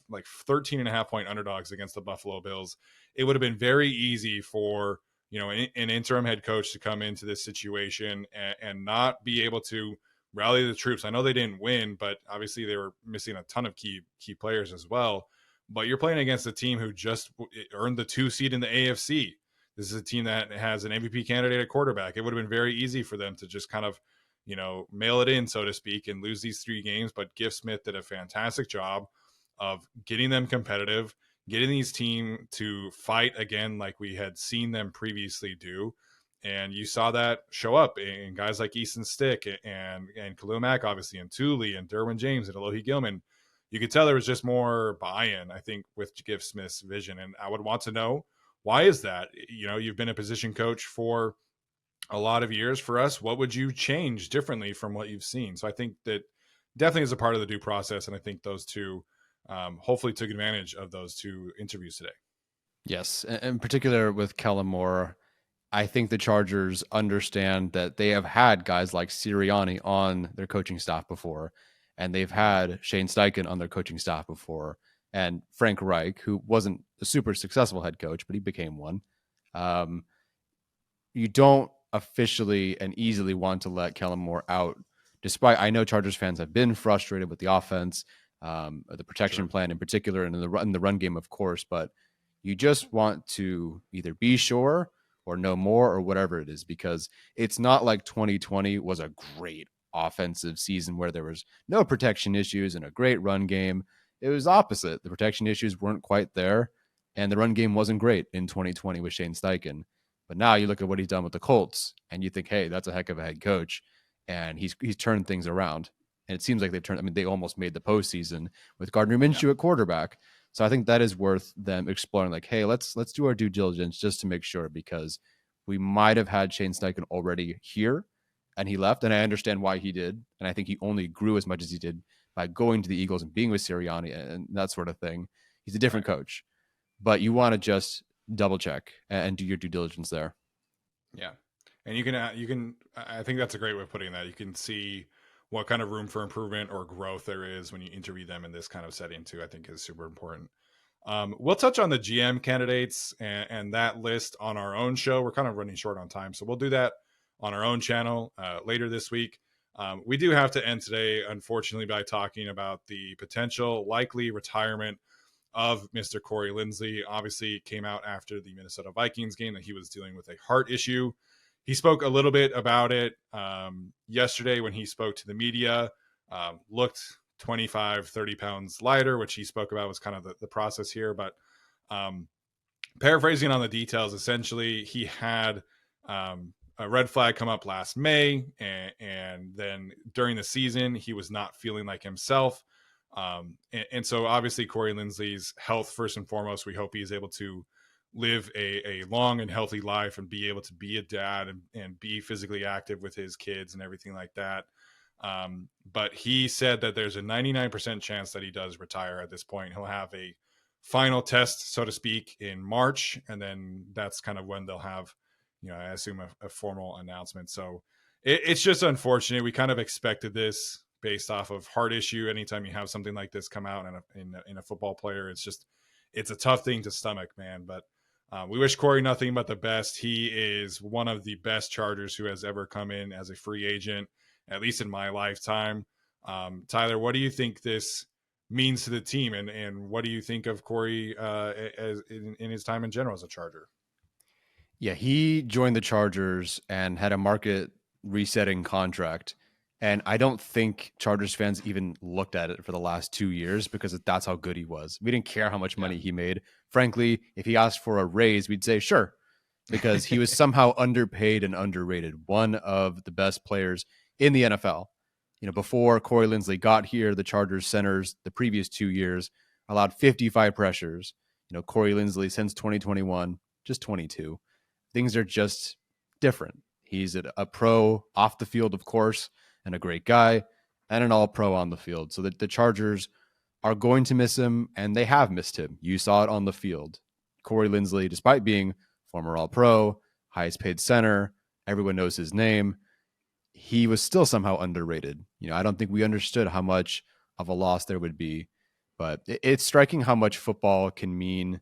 like 13.5-point underdogs against the Buffalo Bills. It would have been very easy for, an interim head coach to come into this situation and not be able to rally the troops. I know they didn't win, but obviously they were missing a ton of key players as well. But you're playing against a team who just earned the 2 seed in the AFC. This is a team that has an MVP candidate at quarterback. It would have been very easy for them to just kind of, mail it in, so to speak, and lose these 3 games. But Giff Smith did a fantastic job of getting them competitive, getting these teams to fight again like we had seen them previously do. And you saw that show up in guys like Easton Stick and Khalil Mack, obviously, and Thule and Derwin James and Alohi Gilman. You could tell there was just more buy-in, I think, with Giff Smith's vision. And I would want to know, why is that? You've been a position coach for a lot of years for us. What would you change differently from what you've seen? So I think that definitely is a part of the due process. And I think those 2 hopefully took advantage of those 2 interviews today. Yes. In particular with Kellen Moore, I think the Chargers understand that they have had guys like Sirianni on their coaching staff before, and they've had Shane Steichen on their coaching staff before, and Frank Reich, who wasn't a super successful head coach, but he became one. You don't officially and easily want to let Kellen Moore out, despite, I know Chargers fans have been frustrated with the offense, the protection plan in particular, and in the run game, of course, but you just want to either be sure or know more or whatever it is, because it's not like 2020 was a great offensive season where there was no protection issues and a great run game. It was opposite. The protection issues weren't quite there, and the run game wasn't great in 2020 with Shane Steichen. But now you look at what he's done with the Colts, and you think, hey, that's a heck of a head coach, and he's turned things around. And it seems like they almost made the postseason with Gardner Minshew at quarterback. So I think that is worth them exploring, like, hey, let's do our due diligence just to make sure, because we might have had Shane Steichen already here and he left. And I understand why he did. And I think he only grew as much as he did by going to the Eagles and being with Sirianni and that sort of thing. He's a different coach, but you want to just double check and do your due diligence there. Yeah. And you can, I think that's a great way of putting that. You can see what kind of room for improvement or growth there is when you interview them in this kind of setting too, I think is super important. We'll touch on the GM candidates and that list on our own show. We're kind of running short on time, so we'll do that on our own channel later this week. We do have to end today, unfortunately, by talking about the potential likely retirement of Mr. Corey Linsley. Obviously, it came out after the Minnesota Vikings game that he was dealing with a heart issue. He spoke a little bit about it yesterday when he spoke to the media, looked 25, 30 pounds lighter, which he spoke about was kind of the process here. But paraphrasing on the details, essentially, he had a red flag come up last May, and then during the season he was not feeling like himself. And so obviously Corey Linsley's health first and foremost. We hope he's able to live a long and healthy life and be able to be a dad and be physically active with his kids and everything like that. But he said that there's a 99% chance that he does retire at this point. He'll have a final test, so to speak, in March, and then that's kind of when they'll have, I assume a formal announcement. So it's just unfortunate. We kind of expected this based off of heart issue. Anytime you have something like this come out in a football player, it's a tough thing to stomach, man. But we wish Corey nothing but the best. He is one of the best Chargers who has ever come in as a free agent, at least in my lifetime. Tyler, what do you think this means to the team, and what do you think of Corey as in his time in general as a Charger? Yeah, he joined the Chargers and had a market resetting contract. And I don't think Chargers fans even looked at it for the last 2 years because that's how good he was. We didn't care how much money he made. Frankly, if he asked for a raise, we'd say sure, because he was somehow underpaid and underrated. One of the best players in the NFL. Before Corey Linsley got here, the Chargers centers the previous 2 years allowed 55 pressures. Corey Linsley since 2021, just 22. Things are just different. He's a pro off the field, of course, and a great guy, and an all-pro on the field. So the Chargers are going to miss him, and they have missed him. You saw it on the field. Corey Linsley, despite being former all-pro, highest paid center, everyone knows his name, he was still somehow underrated. I don't think we understood how much of a loss there would be, but it's striking how much football can mean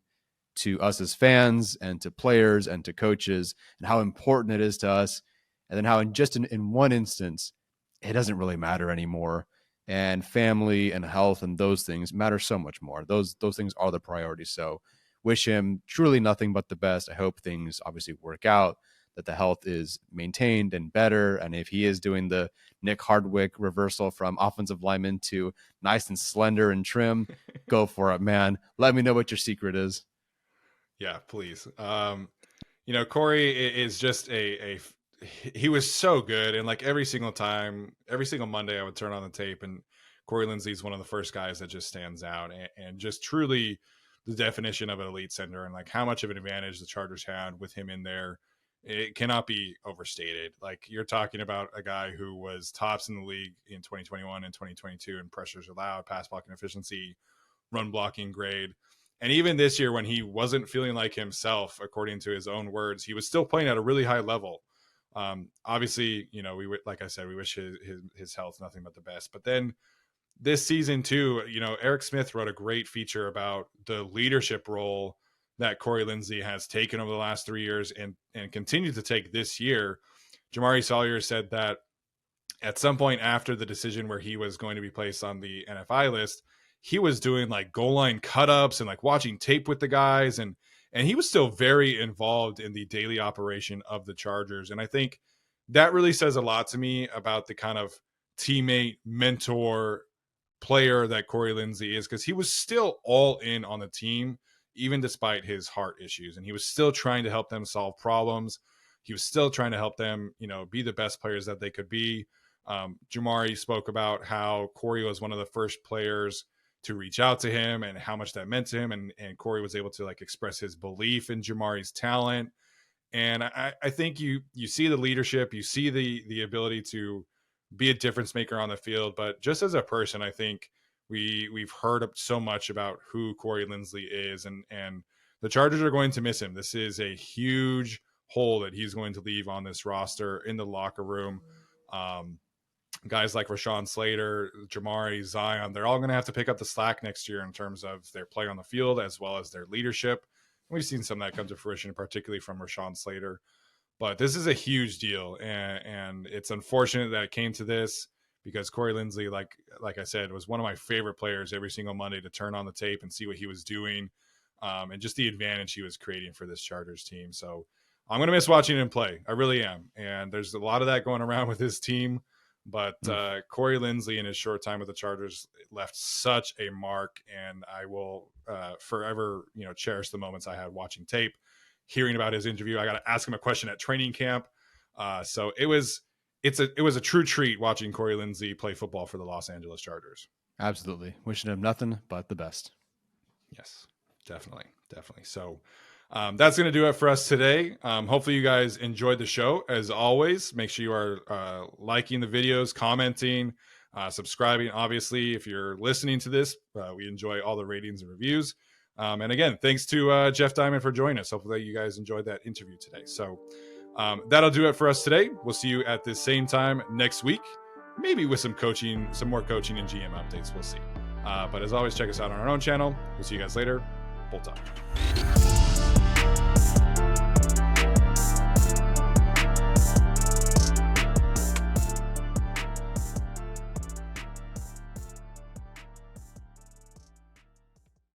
to us as fans and to players and to coaches, and how important it is to us. And then how in one instance, it doesn't really matter anymore. And family and health and those things matter so much more. Those things are the priorities. So wish him truly nothing but the best. I hope things obviously work out, that the health is maintained and better. And if he is doing the Nick Hardwick reversal from offensive lineman to nice and slender and trim, go for it, man. Let me know what your secret is. Yeah, please. Corey is just he was so good. And like every single Monday I would turn on the tape, and Corey Linsley is one of the first guys that just stands out and just truly the definition of an elite center, and like how much of an advantage the Chargers had with him in there. It cannot be overstated. Like, you're talking about a guy who was tops in the league in 2021 and 2022 in pressures allowed, pass blocking efficiency, run blocking grade. And even this year, when he wasn't feeling like himself, according to his own words, he was still playing at a really high level. Obviously, like I said, we wish his health nothing but the best. But then this season too, Eric Smith wrote a great feature about the leadership role that Corey Linsley has taken over the last 3 years and continued to take this year. Jamari Sawyer said that at some point after the decision where he was going to be placed on the NFI list, he was doing like goal line cut-ups and like watching tape with the guys. And he was still very involved in the daily operation of the Chargers. And I think that really says a lot to me about the kind of teammate, mentor, player that Corey Linsley is, because he was still all in on the team, even despite his heart issues. And he was still trying to help them solve problems. He was still trying to help them, be the best players that they could be. Jamari spoke about how Corey was one of the first players to reach out to him and how much that meant to him. And Corey was able to like express his belief in Jamari's talent. And I think you see the leadership, you see the ability to be a difference maker on the field. But just as a person, I think we've heard so much about who Corey Linsley is, and the Chargers are going to miss him. This is a huge hole that he's going to leave on this roster, in the locker room. Guys like Rashawn Slater, Jamari, Zion, they're all going to have to pick up the slack next year in terms of their play on the field as well as their leadership. We've seen some of that come to fruition, particularly from Rashawn Slater. But this is a huge deal, and it's unfortunate that it came to this, because Corey Linsley, like I said, was one of my favorite players every single Monday to turn on the tape and see what he was doing, and just the advantage he was creating for this Chargers team. So I'm going to miss watching him play. I really am. And there's a lot of that going around with his team. But Corey Linsley in his short time with the Chargers left such a mark, and I will forever, cherish the moments I had watching tape, hearing about his interview. I got to ask him a question at training camp. So it was a true treat watching Corey Linsley play football for the Los Angeles Chargers. Absolutely. Wishing him nothing but the best. Yes, definitely. So that's going to do it for us today. Hopefully you guys enjoyed the show. As always, make sure you are liking the videos, commenting, subscribing. Obviously, if you're listening to this, we enjoy all the ratings and reviews. And again, thanks to Jeff Diamond for joining us. Hopefully you guys enjoyed that interview today. So that'll do it for us today. We'll see you at the same time next week, maybe with some more coaching and GM updates. We'll see. But as always, check us out on our own channel. We'll see you guys later. Bolt up.